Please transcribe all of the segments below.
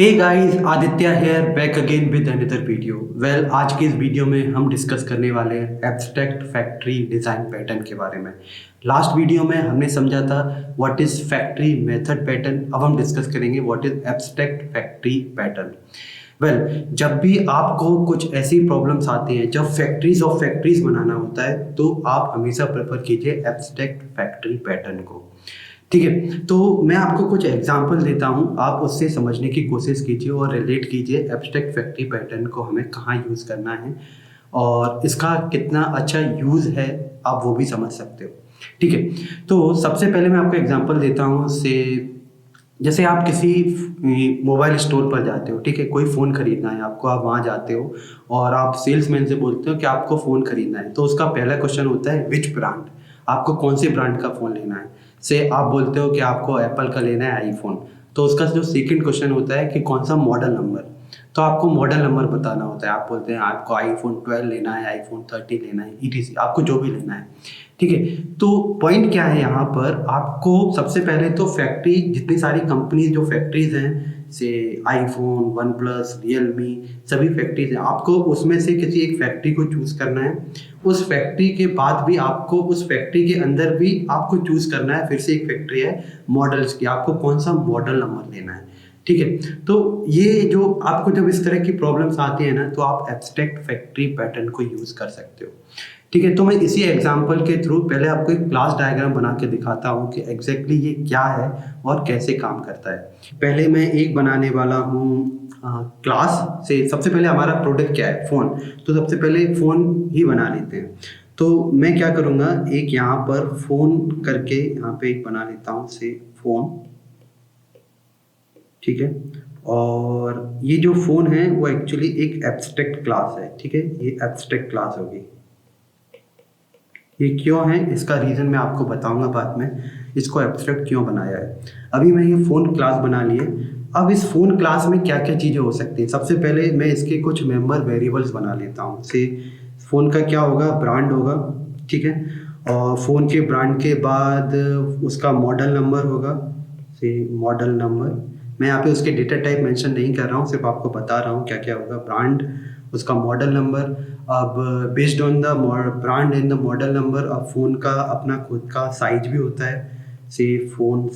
Hey guys, Aditya here back again with another video. आज की इस वीडियो में हम डिस्कस करने वाले हैं एब्स्ट्रैक्ट फैक्ट्री डिज़ाइन पैटर्न के बारे में। लास्ट वीडियो में हमने समझा था what is factory method pattern. अब हम डिस्कस करेंगे what is abstract factory pattern. जब भी आपको कुछ ऐसी प्रॉब्लम्स आती हैं, जब फैक्ट्रीज ऑफ फैक्ट्रीज बनाना होता है, तो आप हमेशा प्रेफर कीजिए एब्स्ट्रैक्ट फैक्ट्री पैटर्न को। ठीक है, तो मैं आपको कुछ एग्जांपल देता हूँ, आप उससे समझने की कोशिश कीजिए और रिलेट कीजिए एब्स्ट्रैक्ट फैक्ट्री पैटर्न को हमें कहाँ यूज़ करना है और इसका कितना अच्छा यूज़ है, आप वो भी समझ सकते हो। ठीक है, तो सबसे पहले मैं आपको एग्जांपल देता हूँ से जैसे आप किसी मोबाइल स्टोर पर जाते हो। ठीक है, कोई फ़ोन खरीदना है आपको, आप वहाँ जाते हो और आप सेल्समैन से बोलते हो कि आपको फ़ोन खरीदना है। तो उसका पहला क्वेश्चन होता है विच ब्रांड, आपको कौन से ब्रांड का फ़ोन लेना है। से आप बोलते हो कि आपको एप्पल का लेना है आईफोन, तो उसका जो सेकंड क्वेश्चन होता है कि कौन सा मॉडल नंबर, तो आपको मॉडल नंबर बताना होता है। आप बोलते हैं आपको आईफोन 12 लेना है, आईफोन 13 लेना है, ईटीसी आपको जो भी लेना है। ठीक है, तो पॉइंट क्या है यहाँ पर, आपको सबसे पहले तो फैक्ट्री, जितनी सारी कंपनीज जो फैक्ट्रीज हैं से आईफोन, वन प्लस, रियलमी, सभी फैक्ट्रीज हैं, आपको उसमें से किसी एक फैक्ट्री को चूज़ करना है। उस फैक्ट्री के बाद भी आपको उस फैक्ट्री के अंदर भी आपको चूज़ करना है, फिर से एक फैक्ट्री है मॉडल्स की, आपको कौन सा मॉडल नंबर लेना है। ठीक है, तो ये जो आपको जब इस तरह की प्रॉब्लम्स आती है ना, तो आप एब्स्ट्रैक्ट फैक्ट्री पैटर्न को यूज़ कर सकते हो। ठीक है, तो मैं इसी एग्जांपल के थ्रू पहले आपको एक क्लास डायग्राम बना के दिखाता हूँ कि एग्जैक्टली ये क्या है और कैसे काम करता है। पहले मैं एक बनाने वाला हूँ क्लास से। सबसे पहले हमारा प्रोडक्ट क्या है, फ़ोन, तो सबसे पहले फ़ोन ही बना लेते हैं। तो मैं क्या करूँगा, एक यहाँ पर फ़ोन करके यहाँ पे एक बना लेता हूँ से फ़ोन। ठीक है, और ये जो फ़ोन है वो एक्चुअली एक एब्स्ट्रैक्ट क्लास है। ठीक है, ये एब्स्ट्रैक्ट क्लास होगी। ये क्यों है, इसका रीज़न मैं आपको बताऊंगा बाद में, इसको एब्स्ट्रैक्ट क्यों बनाया है। अभी मैं ये फ़ोन क्लास बना लिए। अब इस फ़ोन क्लास में क्या क्या चीज़ें हो सकती हैं, सबसे पहले मैं इसके कुछ मेंबर वेरिएबल्स बना लेता हूँ। से फ़ोन का क्या होगा, ब्रांड होगा। ठीक है, और फ़ोन के ब्रांड के बाद उसका मॉडल नंबर होगा, से मॉडल नंबर। मैं यहाँ पे उसके डेटा टाइप मेंशन नहीं कर रहा हूँ, सिर्फ आपको बता रहा हूँ क्या क्या होगा। ब्रांड, उसका मॉडल नंबर। अब based on the brand and the model number, अब फ़ोन का अपना खुद का साइज भी होता है। से फ़ोन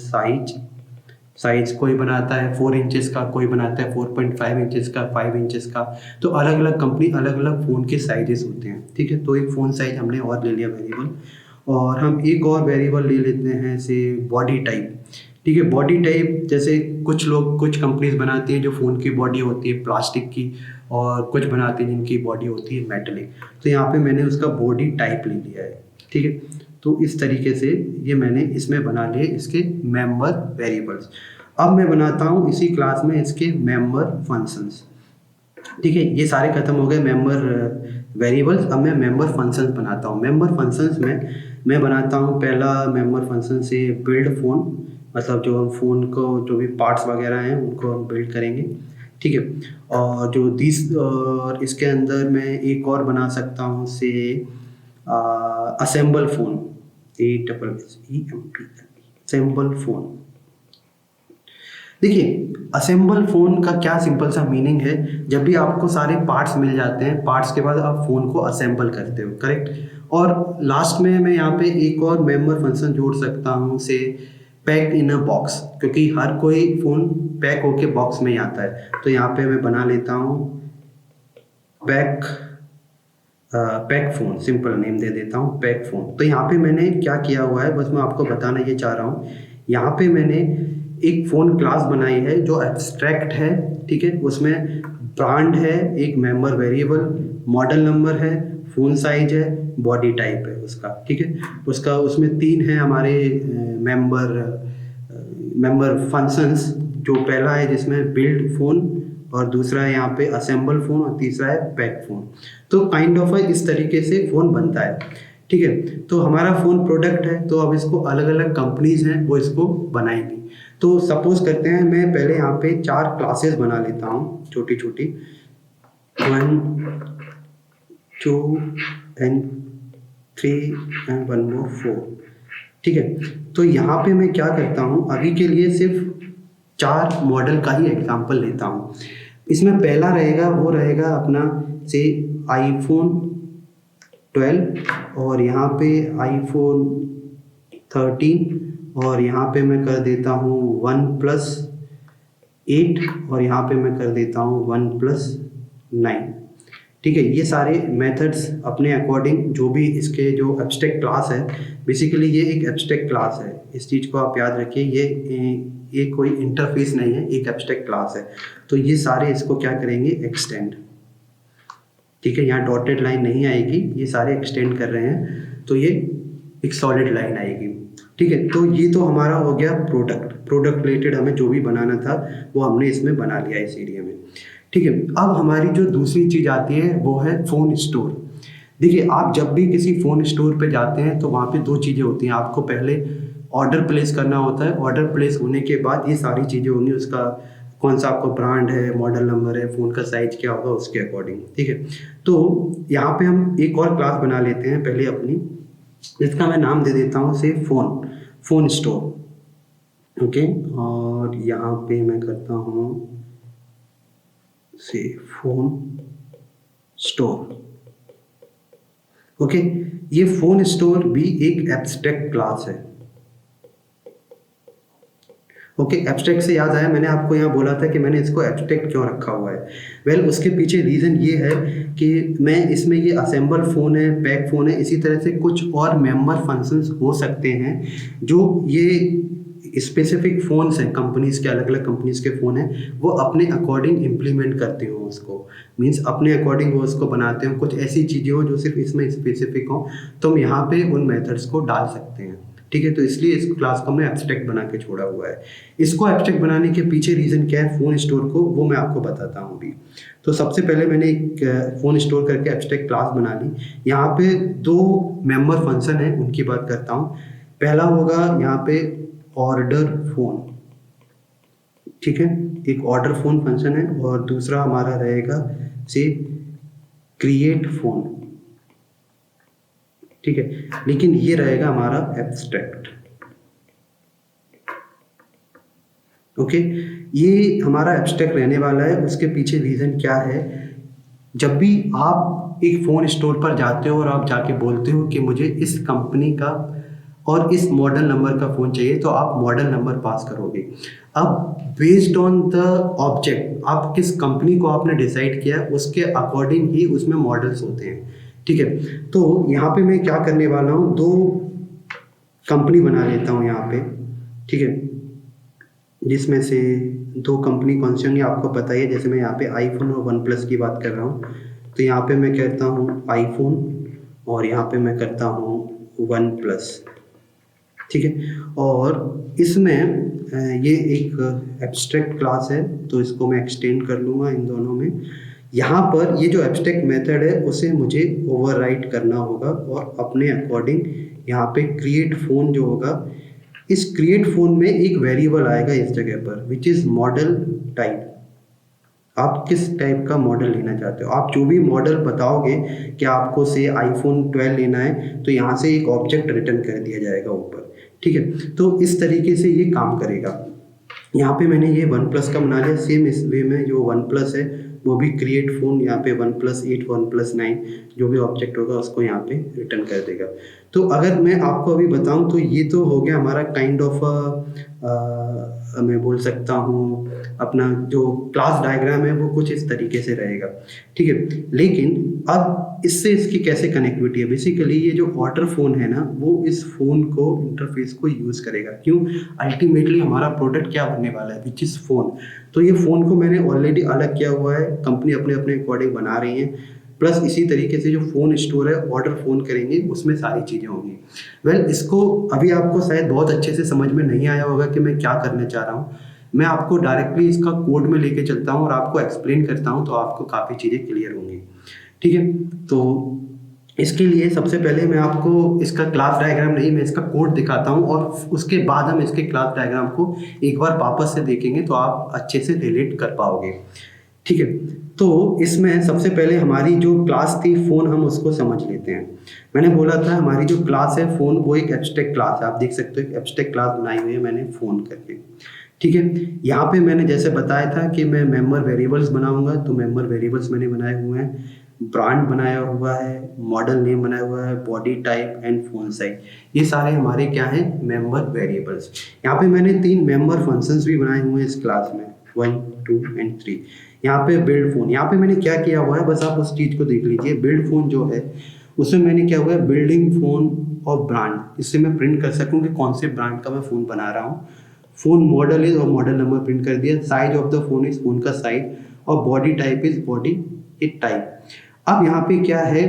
साइज कोई बनाता है 4 इंचेस का, कोई बनाता है 4.5 इंचेस का, 5 इंचेस का। तो अलग अलग कंपनी अलग अलग फ़ोन के साइजेस होते हैं। ठीक है, तो एक फ़ोन साइज हमने और ले लिया वेरिएबल, और हम एक और वेरिएबल ले लेते हैं से बॉडी टाइप। ठीक है, बॉडी टाइप जैसे कुछ लोग, कुछ कंपनीज बनाती हैं जो फ़ोन की बॉडी होती है प्लास्टिक की, और कुछ बनाते हैं जिनकी बॉडी होती है मेटलिक। तो यहाँ पे मैंने उसका बॉडी टाइप ले लिया है। ठीक है, तो इस तरीके से ये मैंने इसमें बना लिए इसके मेंबर वेरिएबल्स। अब मैं बनाता हूँ इसी क्लास में इसके मेंबर फंक्शंस। ठीक है, ये सारे खत्म हो गए मेंबर वेरिएबल्स। अब मैं मेंबर फंक्शंस बनाता हूँ। मेंबर फंक्शंस में मैं बनाता हूँ पहला मेंबर फंक्शन से बिल्ड फ़ोन, मतलब जो हम फ़ोन को जो भी पार्ट्स वगैरह हैं उनको हम बिल्ड करेंगे। ठीक है, और जो और इसके अंदर मैं एक और बना सकता हूँ से assemble phone, ASSEMBLE, assemble phone. देखिए, असेंबल फ़ोन का क्या सिंपल सा मीनिंग है, जब भी आपको सारे पार्ट्स मिल जाते हैं, पार्ट्स के बाद आप फ़ोन को असेंबल करते हो, करेक्ट। और लास्ट में मैं यहाँ पे एक और मेंबर फंक्शन जोड़ सकता हूँ से पैक इन अ बॉक्स, क्योंकि हर कोई फ़ोन पैक होके बॉक्स में ही आता है। तो यहाँ पे मैं बना लेता हूँ pack pack phone, simple name दे देता हूँ पैक फ़ोन। तो यहाँ पे मैंने क्या किया हुआ है, बस मैं आपको बताना ये चाह रहा हूँ। यहाँ पे मैंने एक फ़ोन क्लास बनाई है जो एब्स्ट्रैक्ट है। ठीक है, उसमें ब्रांड है, एक मेंबर वेरिएबल, मॉडल नंबर है, फ़ोन साइज है, बॉडी टाइप है उसका। ठीक है, उसका उसमें 3 है हमारे मेंबर फंक्शंस। जो पहला है जिसमें बिल्ड फ़ोन, और दूसरा है यहाँ पे असेंबल फ़ोन, और तीसरा है पैक फ़ोन। तो काइंड ऑफ इस तरीके से फ़ोन बनता है। ठीक है, तो हमारा फ़ोन प्रोडक्ट है, तो अब इसको अलग अलग कंपनीज हैं वो इसको बनाएंगी। तो सपोज करते हैं मैं पहले यहाँ पे 4 क्लासेस बना लेता हूँ छोटी छोटी, 1 2 एंड 3 एंड 1 more 4। ठीक है, तो यहाँ पे मैं क्या करता हूँ, अभी के लिए सिर्फ 4 मॉडल का ही एग्जांपल लेता हूँ। इसमें पहला रहेगा वो रहेगा अपना से iPhone 12 और यहाँ पे iPhone 13 और यहाँ पे मैं कर देता हूँ OnePlus 8 और यहाँ पे मैं कर देता हूँ OnePlus 9। ठीक है, ये सारे मेथड्स अपने अकॉर्डिंग जो भी इसके जो एब्स्ट्रैक्ट क्लास है, बेसिकली ये एक एब्स्ट्रैक्ट क्लास है, इस चीज़ को आप याद रखिए। ये कोई इंटरफेस नहीं है, एक एब्स्ट्रैक्ट क्लास है। तो ये सारे इसको क्या करेंगे, एक्सटेंड। ठीक है, यहाँ डॉटेड लाइन नहीं आएगी, ये सारे एक्सटेंड कर रहे हैं तो ये एक सॉलिड लाइन आएगी। ठीक है, तो ये तो हमारा हो गया प्रोडक्ट रिलेटेड, हमें जो भी बनाना था वो हमने इसमें बना लिया इस एरिया में। ठीक है, अब हमारी जो दूसरी चीज़ आती है वो है फ़ोन स्टोर। देखिए, आप जब भी किसी फ़ोन स्टोर पे जाते हैं तो वहाँ पे 2 चीज़ें होती हैं। आपको पहले ऑर्डर प्लेस करना होता है, ऑर्डर प्लेस होने के बाद ये सारी चीज़ें होंगी, उसका कौन सा आपको ब्रांड है, मॉडल नंबर है, फ़ोन का साइज़ क्या होगा उसके अकॉर्डिंग। ठीक है, तो यहाँ पे हम एक और क्लास बना लेते हैं पहले अपनी, जिसका मैं नाम दे देता हूँ से फ़ोन स्टोर। ओके, और यहाँ पे मैं करता हूँ से फ़ोन स्टोर। ओके, ये फ़ोन स्टोर भी एक एब्स्ट्रैक्ट क्लास है। ओके, एब्स्ट्रैक्ट से याद आया, मैंने आपको यहाँ बोला था कि मैंने इसको एब्स्ट्रैक्ट क्यों रखा हुआ है। वेल, उसके पीछे रीज़न ये है कि मैं इसमें ये असेंबल फ़ोन है, पैक फ़ोन है, इसी तरह से कुछ और मेंबर फंक्शंस हो सकते हैं जो ये स्पेसिफिक फ़ोन्स हैं, कंपनीज़ के, अलग अलग कंपनीज़ के फ़ोन हैं, वो अपने अकॉर्डिंग इम्प्लीमेंट करते हो उसको, मीन्स अपने अकॉर्डिंग वो उसको बनाते हो। कुछ ऐसी चीज़ें हो जो सिर्फ इसमें स्पेसिफिक हो, तो हम यहाँ पे उन मेथड्स को डाल सकते हैं। ठीक है, तो इसलिए इस क्लास को हमने एब्स्ट्रैक्ट बना के छोड़ा हुआ है। इसको एब्स्ट्रैक्ट बनाने के पीछे रीज़न क्या है फ़ोन स्टोर को, वो मैं आपको बताता हूँ अभी। तो सबसे पहले मैंने एक फ़ोन स्टोर करके एब्स्ट्रैक्ट क्लास बना ली। यहाँ पे 2 मेंबर फंक्शन है, उनकी बात करता हूँ। पहला होगा यहाँ पे ऑर्डर फ़ोन। ठीक है, एक ऑर्डर फ़ोन फंक्शन है, और दूसरा हमारा रहेगा से क्रिएट फ़ोन। ठीक है, लेकिन ये रहेगा हमारा एब्स्ट्रैक्ट। ओके, ये हमारा एब्स्ट्रैक्ट रहने वाला है। उसके पीछे रीज़न क्या है, जब भी आप एक फ़ोन स्टोर पर जाते हो और आप जाके बोलते हो कि मुझे इस कंपनी का और इस मॉडल नंबर का फ़ोन चाहिए, तो आप मॉडल नंबर पास करोगे। अब बेस्ड ऑन द ऑब्जेक्ट, आप किस कंपनी को आपने डिसाइड किया उसके अकॉर्डिंग ही उसमें मॉडल्स होते हैं। ठीक है, तो यहाँ पे मैं क्या करने वाला हूँ, 2 कंपनी बना लेता हूँ यहाँ पे। ठीक है, जिसमें से 2 कंपनी कौन सी होंगी आपको पता ही है। जैसे मैं यहाँ पे आईफोन और OnePlus की बात कर रहा हूँ, तो यहाँ पे मैं कहता हूँ आईफोन और यहाँ पे मैं करता हूँ OnePlus। ठीक है, और इसमें ये एक एब्स्ट्रैक्ट क्लास है, तो इसको मैं एक्सटेंड कर लूँगा इन दोनों में। यहाँ पर ये जो एब्स्ट्रैक्ट मेथड है उसे मुझे ओवरराइट करना होगा, और अपने अकॉर्डिंग यहाँ पे क्रिएट फ़ोन जो होगा, इस क्रिएट फ़ोन में एक वेरिएबल आएगा इस जगह पर, विच इज़ मॉडल टाइप। आप किस टाइप का मॉडल लेना चाहते हो, आप जो भी मॉडल बताओगे कि आपको से iPhone 12 लेना है, तो यहाँ से एक ऑब्जेक्ट रिटर्न कर दिया जाएगा ऊपर। ठीक है, तो इस तरीके से ये काम करेगा। यहाँ पे मैंने ये OnePlus का बना लिया। सेम इस वे में जो OnePlus है वो भी क्रिएट फ़ोन, यहाँ पे OnePlus 8, OnePlus 9 जो भी ऑब्जेक्ट होगा उसको यहाँ पे रिटर्न कर देगा। तो अगर मैं आपको अभी बताऊँ तो ये तो हो गया हमारा काइंड ऑफ मैं बोल सकता हूँ अपना जो क्लास डायग्राम है वो कुछ इस तरीके से रहेगा। ठीक है, लेकिन अब इससे इसकी कैसे कनेक्टिविटी है। बेसिकली ये जो ऑर्डर फ़ोन है ना, वो इस फ़ोन को, इंटरफेस को यूज़ करेगा। क्यों, अल्टीमेटली हमारा प्रोडक्ट क्या बनने वाला है, विच इज़ फ़ोन। तो ये फ़ोन को मैंने ऑलरेडी अलग किया हुआ है, कंपनी अपने अपने अकॉर्डिंग बना रही है। प्लस इसी तरीके से जो फ़ोन स्टोर है, ऑर्डर फ़ोन करेंगे उसमें सारी चीज़ें होंगी। वेल, इसको अभी आपको शायद बहुत अच्छे से समझ में नहीं आया होगा कि मैं क्या करने चाह रहा हूँ। मैं आपको डायरेक्टली इसका कोड में लेके चलता हूँ और आपको एक्सप्लेन करता हूँ, तो आपको काफ़ी चीज़ें क्लियर होंगी। ठीक है, तो इसके लिए सबसे पहले मैं आपको इसका क्लास डायग्राम नहीं, मैं इसका कोड दिखाता हूँ, और उसके बाद हम इसके क्लास डायग्राम को एक बार वापस से देखेंगे तो आप अच्छे से रिलेट कर पाओगे। ठीक है, तो इसमें सबसे पहले हमारी जो क्लास थी फ़ोन, हम उसको समझ लेते हैं। मैंने बोला था हमारी जो क्लास है फ़ोन, वो एक एब्स्ट्रैक्ट क्लास है। आप देख सकते हो एक एब्स्ट्रैक्ट क्लास बनाई हुई है मैंने फ़ोन करके। ठीक है। यहाँ पे मैंने जैसे बताया था कि मैं मेंबर वेरिएबल्स बनाऊंगा, तो मेंबर वेरिएबल्स मैंने बनाए हुए हैं, ब्रांड बनाया हुआ है, मॉडल नेम बनाया हुआ है, body type and phone size, ये सारे हमारे क्या हैं, मेंबर वेरिएबल्स। यहाँ पे मैंने 3 मेंबर फंक्शंस भी बनाए हुए हैं इस क्लास में, 1, 2 एंड 3। यहाँ पे बिल्ड फोन, यहाँ पे मैंने क्या किया हुआ है, बस आप उस चीज़ को देख लीजिए। बिल्ड फोन जो है उसमें मैंने क्या हुआ है, बिल्डिंग फोन और ब्रांड, इससे मैं प्रिंट कर सकूँ कि कौन से ब्रांड का मैं फ़ोन बना रहा हूँ। फोन मॉडल इज और मॉडल नंबर प्रिंट कर दिया, size of the phone is phone का साइज, और body type is body type. अब यहाँ पे क्या है,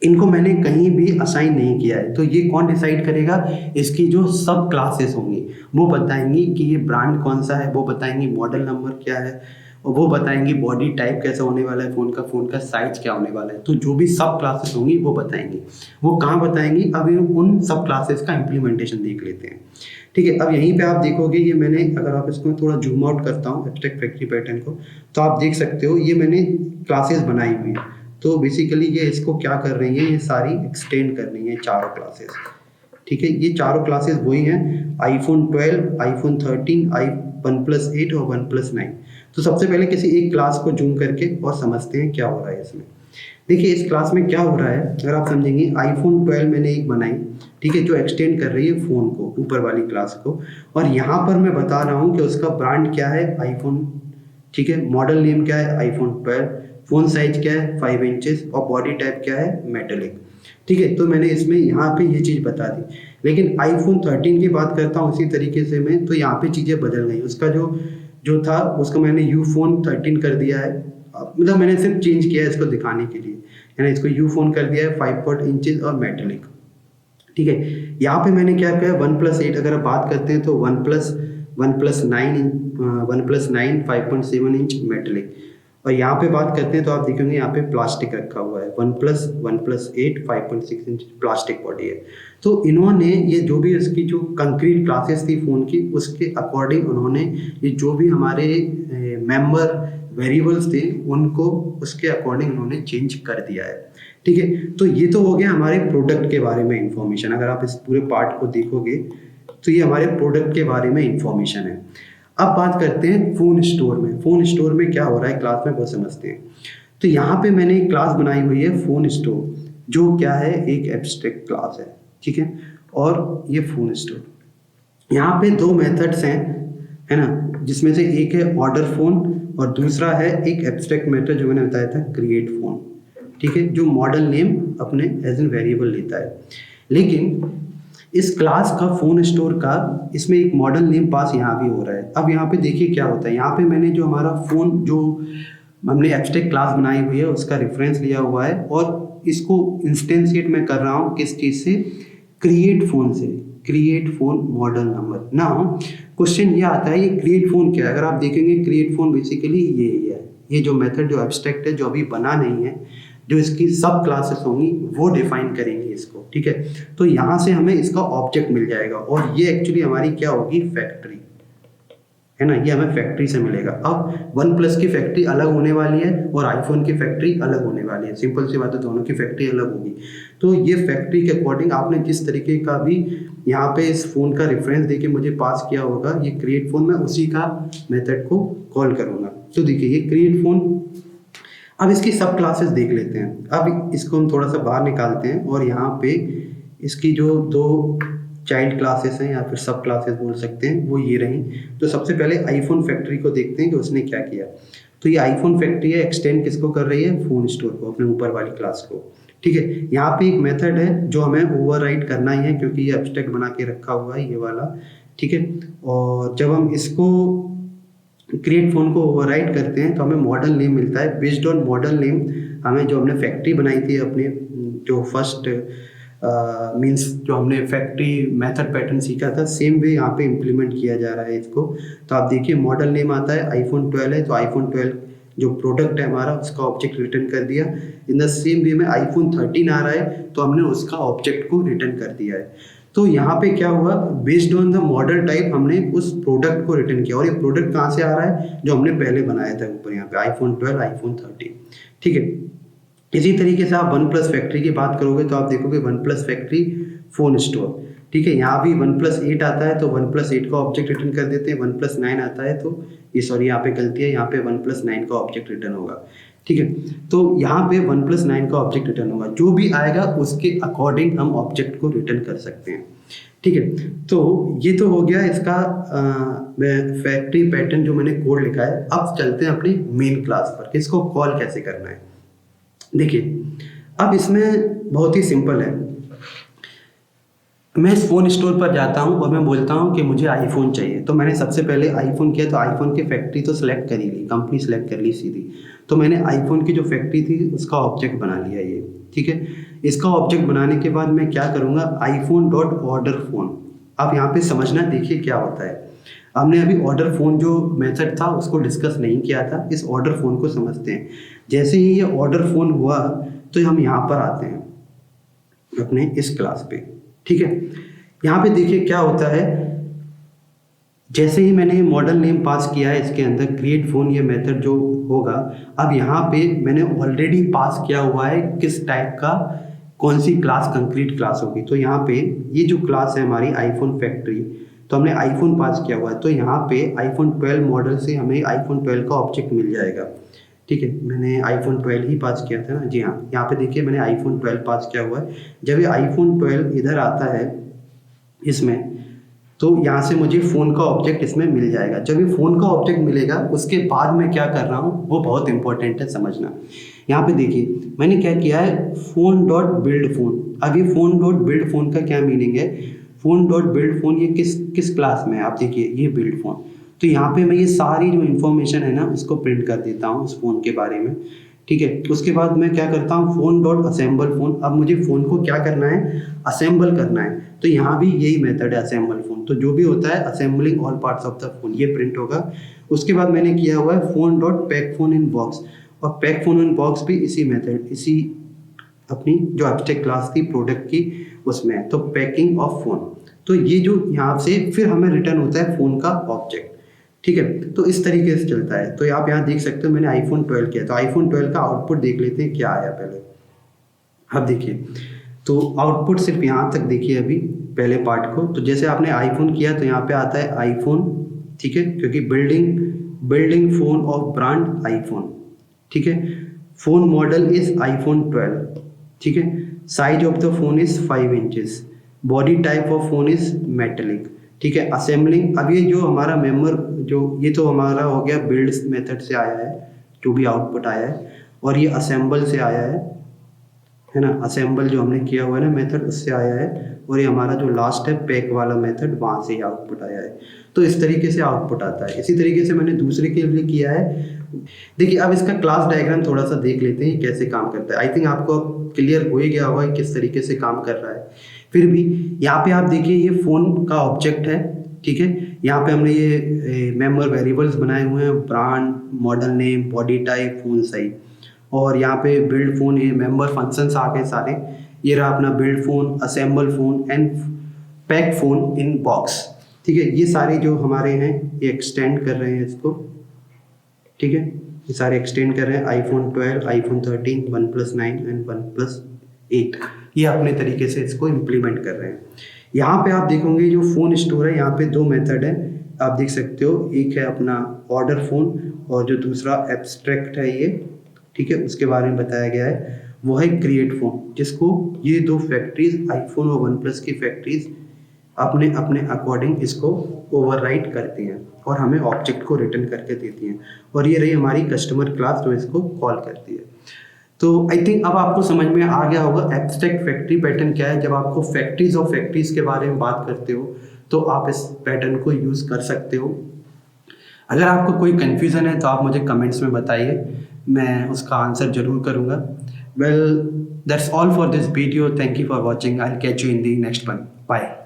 इनको मैंने कहीं भी असाइन नहीं किया है, तो ये कौन डिसाइड करेगा, इसकी जो सब क्लासेस होंगी वो बताएंगी कि ये ब्रांड कौन सा है, वो बताएंगी मॉडल नंबर क्या है, और वो बताएंगी बॉडी टाइप कैसा होने वाला है, फ़ोन का साइज क्या होने वाला है। तो जो भी सब क्लासेस होंगी वो बताएंगी। वो कहाँ बताएंगी, अब उन सब क्लासेस का इम्प्लीमेंटेशन देख लेते हैं। ठीक है, अब यहीं पे आप देखोगे, ये मैंने, अगर आप इसको थोड़ा जूम आउट करता हूँ एब्स्ट्रैक्ट फैक्ट्री पैटर्न को, तो आप देख सकते हो ये मैंने क्लासेस बनाई हुई है। तो बेसिकली ये इसको क्या कर रही है, ये सारी एक्सटेंड कर रही है चारों क्लासेस। ठीक है, ये चारों क्लासेस वही हैं, iPhone 12, iPhone 13, OnePlus 8 और OnePlus 9। तो सबसे पहले किसी एक क्लास को जूम करके और समझते हैं क्या हो रहा है इसमें। देखिए इस क्लास में क्या हो रहा है, अगर आप समझेंगे, iPhone 12 मैंने एक बनाई, ठीक है, जो एक्सटेंड कर रही है फ़ोन को, ऊपर वाली क्लास को, और यहाँ पर मैं बता रहा हूँ कि उसका ब्रांड क्या है, iPhone, ठीक है, मॉडल नेम क्या है, iPhone 12, फ़ोन साइज क्या है 5 इंचेस, और बॉडी टाइप क्या है, मेटेलिक। ठीक है, तो मैंने इसमें यहाँ पे ये चीज़ बता दी। लेकिन iPhone 13 की बात करता हूँ उसी तरीके से मैं, तो यहाँ पे चीज़ें बदल गई। उसका जो था उसको मैंने यूफोन 13 कर दिया है, मतलब मैंने सिर्फ चेंज किया है इसको दिखाने के लिए, है ना, इसको यूफोन कर दिया है 5 इंचेस और मेटेलिक। ठीक है, यहाँ पे मैंने क्या किया, OnePlus 8 अगर आप बात करते हैं तो OnePlus 9 5.7 इंच मेटेलिक, और यहाँ पे बात करते हैं तो आप देखेंगे यहाँ पे प्लास्टिक रखा हुआ है, OnePlus 8 5.6 इंच प्लास्टिक बॉडी है। तो इन्होंने ये जो भी इसकी जो कंक्रीट क्लासेस थी फ़ोन की, उसके अकॉर्डिंग उन्होंने ये जो भी हमारे मेंबर वेरिएबल्स थे उनको उसके अकॉर्डिंग उन्होंने चेंज कर दिया है। ठीक है, तो ये तो हो गया हमारे प्रोडक्ट के बारे में इंफॉर्मेशन। अगर आप इस पूरे पार्ट को देखोगे तो ये हमारे प्रोडक्ट के बारे में इंफॉर्मेशन है। अब बात करते हैं फ़ोन स्टोर में। फ़ोन स्टोर में क्या हो रहा है क्लास में वो समझते हैं। तो यहाँ पे मैंने एक क्लास बनाई हुई है फ़ोन स्टोर, जो क्या है, एक एब्स्ट्रैक्ट क्लास है। ठीक है, और ये फ़ोन स्टोर, यहाँ पे 2 मेथड्स हैं, है ना, जिसमें से एक है ऑर्डर फ़ोन और दूसरा है एक एब्स्ट्रैक्ट मेथड जो मैंने बताया था, क्रिएट फ़ोन। ठीक है, जो मॉडल नेम अपने एज एन वेरिएबल लेता है। लेकिन इस क्लास का फ़ोन स्टोर का इसमें एक मॉडल नेम पास यहाँ भी हो रहा है। अब यहाँ पे देखिए क्या होता है, यहाँ पे मैंने जो हमारा फ़ोन, जो हमने एब्स्ट्रैक्ट क्लास बनाई हुई है उसका रेफरेंस लिया हुआ है, और इसको इंस्टेंशिएट मैं कर रहा हूँ किस चीज़ से, क्रिएट फ़ोन से, क्रिएट फ़ोन मॉडल नंबर। ना क्वेश्चन ये आता है, ये क्रिएट फ़ोन क्या है। अगर आप देखेंगे क्रिएट फ़ोन बेसिकली ये है, ये जो मेथड जो एब्स्ट्रैक्ट है, जो अभी बना नहीं है, जो इसकी सब क्लासेस होंगी वो डिफाइन करेंगे इसको। ठीक है, तो यहाँ से हमें इसका ऑब्जेक्ट मिल जाएगा, और ये एक्चुअली हमारी क्या होगी, फैक्ट्री, है ना, ये हमें फैक्ट्री से मिलेगा। अब OnePlus की फैक्ट्री अलग होने वाली है और iPhone की फैक्ट्री अलग होने वाली है। सिंपल सी बात है, दोनों की फैक्ट्री अलग होगी। तो ये फैक्ट्री के अकॉर्डिंग आपने जिस तरीके का भी यहाँ पे इस फ़ोन का रेफरेंस देके मुझे पास किया होगा, ये क्रिएट फ़ोन, मैं उसी का मेथड को कॉल करूँगा। तो देखिए ये क्रिएट फ़ोन। अब इसकी सब क्लासेस देख लेते हैं। अब इसको हम थोड़ा सा बाहर निकालते हैं, और यहाँ पे इसकी जो 2 चाइल्ड क्लासेस हैं या फिर सब क्लासेस बोल सकते हैं, वो ये रही। तो सबसे पहले iPhone फैक्ट्री को देखते हैं कि उसने क्या किया। तो ये iPhone फैक्ट्री है, एक्सटेंड किसको कर रही है, फ़ोन स्टोर को, अपने ऊपर वाली क्लास को। ठीक है, यहाँ पे एक मेथड है जो हमें ओवरराइड करना ही है, क्योंकि ये एब्स्ट्रैक्ट बना के रखा हुआ है, ये वाला। ठीक है, और जब हम इसको क्रिएट फ़ोन को ओवरराइड करते हैं तो हमें मॉडल नेम मिलता है। बेस्ड ऑन मॉडल नेम हमें जो हमने फैक्ट्री बनाई थी अपने, जो फर्स्ट मीन्स जो हमने फैक्ट्री मेथड पैटर्न सीखा था, सेम वे यहाँ पे इम्प्लीमेंट किया जा रहा है इसको। तो आप देखिए मॉडल नेम आता है iPhone 12 है, तो iPhone 12 जो प्रोडक्ट है हमारा उसका ऑब्जेक्ट रिटर्न कर दिया। इन द सेम वे में iPhone 13 आ रहा है तो हमने उसका ऑब्जेक्ट को रिटर्न कर दिया है। तो यहाँ पे क्या हुआ, based on the model type हमने उस प्रोडक्ट को रिटर्न किया, और ये प्रोडक्ट कहाँ से आ रहा है, जो हमने पहले बनाया था ऊपर यहाँ पे iPhone 12 iPhone 13। ठीक है, इसी तरीके से आप OnePlus फैक्ट्री की बात करोगे तो आप देखोगे OnePlus फैक्ट्री फ़ोन स्टोर। ठीक है, यहाँ भी 1+8 आता है तो 1+8 का ऑब्जेक्ट रिटर्न कर देते हैं, 1+9 आता है तो ये सॉरी यहाँ पे गलती है, यहाँ पे 1+9 का ऑब्जेक्ट रिटर्न होगा। ठीक है, तो यहाँ पे 1+9 का ऑब्जेक्ट रिटर्न होगा, जो भी आएगा उसके अकॉर्डिंग हम ऑब्जेक्ट को रिटर्न कर सकते हैं। ठीक है, तो ये तो हो गया इसका फैक्ट्री पैटर्न जो मैंने कोड लिखा है। अब चलते हैं अपनी मेन क्लास पर, इसको कॉल कैसे करना है। देखिए अब इसमें बहुत ही सिंपल है, मैं इस फ़ोन स्टोर पर जाता हूँ और मैं बोलता हूँ कि मुझे आईफोन चाहिए। तो मैंने सबसे पहले आईफोन किया, तो आईफोन की फैक्ट्री तो सिलेक्ट कर ही ली, कंपनी सेलेक्ट कर ली सीधी। तो मैंने आईफोन की जो फैक्ट्री थी उसका ऑब्जेक्ट बना लिया ये। ठीक है, इसका ऑब्जेक्ट बनाने के बाद मैं क्या करूँगा, iPhone.orderPhone। अब यहाँ पे समझना, देखिए क्या होता है। हमने अभी ऑर्डर फ़ोन जो मेथड था उसको डिस्कस नहीं किया था, इस ऑर्डर फ़ोन को समझते हैं। जैसे ही ये ऑर्डर फ़ोन हुआ तो हम यहाँ पर आते हैं अपने इस क्लास पे। ठीक है, यहाँ पे देखिए क्या होता है, जैसे ही मैंने मॉडल नेम पास किया है इसके अंदर क्रिएट फ़ोन ये मेथड जो होगा, अब यहाँ पे मैंने ऑलरेडी पास किया हुआ है किस टाइप का, कौन सी क्लास कंक्रीट क्लास होगी। तो यहाँ पे ये जो क्लास है हमारी आईफोन फैक्ट्री, तो हमने आईफोन पास किया हुआ है, तो यहाँ पे आईफोन 12 मॉडल से हमें आईफोन 12 का ऑब्जेक्ट मिल जाएगा। ठीक है, मैंने आईफोन 12 ही पास किया था ना, जी हाँ, यहाँ पे देखिए मैंने आईफोन 12 पास किया हुआ है। जब ये आईफोन 12 इधर आता है इसमें, तो यहाँ से मुझे फ़ोन का ऑब्जेक्ट इसमें मिल जाएगा। जब ये फ़ोन का ऑब्जेक्ट मिलेगा उसके बाद मैं क्या कर रहा हूँ वो बहुत इंपॉर्टेंट है समझना। यहाँ पे देखिए मैंने क्या किया है, phone.buildPhone। अब ये phone.buildPhone का क्या मीनिंग है, phone.buildPhone ये किस क्लास में है, आप देखिए ये बिल्ड फोन। तो यहाँ पे मैं ये सारी जो इन्फॉर्मेशन है ना उसको प्रिंट कर देता हूँ उस फ़ोन के बारे में। ठीक है, उसके बाद मैं क्या करता हूँ, phone.assemble अब मुझे फ़ोन को क्या करना है, असेंबल करना है। तो यहाँ भी यही मेथड है असेंबल फ़ोन। तो जो भी होता है assembling all parts of the phone, ये प्रिंट होगा। उसके बाद मैंने किया हुआ है phone.packPhoneInBox, और packPhoneInBox भी इसी मेथड, इसी अपनी जो एब्स्ट्रैक्ट क्लास थी प्रोडक्ट की उसमें है, तो पैकिंग ऑफ फ़ोन। तो ये जो यहाँ से फिर हमें रिटर्न होता है फ़ोन का ऑब्जेक्ट। ठीक है, तो इस तरीके से चलता है। तो आप यहाँ देख सकते हो मैंने आईफोन 12 किया, तो आईफोन 12 का आउटपुट देख लेते हैं क्या आया पहले। अब देखिए, तो आउटपुट सिर्फ यहाँ तक देखिए अभी पहले पार्ट को। तो जैसे आपने आईफोन किया तो यहाँ पे आता है आईफोन, ठीक है, क्योंकि building phone off brand iPhone. ठीक है, फ़ोन मॉडल इज़ आईफोन 12। ठीक है, size of the phone is 5 inches, body type of phone is metallic. ठीक है, असेंबलिंग, अब ये जो हमारा मेंबर जो ये तो हमारा हो गया बिल्ड मेथड से आया है जो भी आउटपुट आया है, और ये असेंबल से आया है ना, असेंबल जो हमने किया हुआ है ना मेथड उससे आया है, और ये हमारा जो लास्ट है पैक वाला मेथड वहाँ से ही आउटपुट आया है। तो इस तरीके से आउटपुट आता है। इसी तरीके से मैंने दूसरे के लिए किया है। देखिए अब इसका क्लास डायग्राम थोड़ा सा देख लेते हैं कैसे काम करता है। आई थिंक आपको क्लियर हो ही गया होगा किस तरीके से काम कर रहा है। फिर भी यहाँ पे आप देखिए ये फ़ोन का ऑब्जेक्ट है। ठीक है, यहाँ पे हमने ये मेंबर वेरिएबल्स बनाए हुए हैं, brand, model name, body type, phone size, और यहाँ पे बिल्ड फ़ोन, ये मेंबर फंक्शंस आ गए सारे। ये रहा अपना build phone, assemble phone and pack phone in box. ठीक है, ये सारे जो हमारे हैं ये एक्सटेंड कर रहे हैं इसको। ठीक है, ये सारे एक्सटेंड कर रहे हैं iPhone 12, iPhone 13, OnePlus 9 and OnePlus 8। ये अपने तरीके से इसको इम्प्लीमेंट कर रहे हैं। यहाँ पे आप देखोगे जो फ़ोन स्टोर है, यहाँ पे दो मेथड है, आप देख सकते हो। एक है अपना ऑर्डर फ़ोन, और जो दूसरा एब्स्ट्रैक्ट है ये, ठीक है, उसके बारे में बताया गया है, वो है क्रिएट फ़ोन, जिसको ये दो फैक्ट्रीज आईफोन और OnePlus की फैक्ट्रीज अपने अपने अकॉर्डिंग इसको ओवरराइट करती हैं और हमें ऑब्जेक्ट को रिटर्न करके देती हैं। और ये रही हमारी कस्टमर क्लास जो इसको कॉल करती है। तो आई थिंक अब आपको समझ में आ गया होगा एब्स्ट्रैक्ट फैक्ट्री पैटर्न क्या है। जब आपको फैक्ट्रीज और फैक्ट्रीज के बारे में बात करते हो तो आप इस पैटर्न को यूज़ कर सकते हो। अगर आपको कोई कन्फ्यूज़न है तो आप मुझे कमेंट्स में बताइए, मैं उसका आंसर ज़रूर करूँगा। Well that's all for this video, thank you for watching, I will catch you in the next one, bye.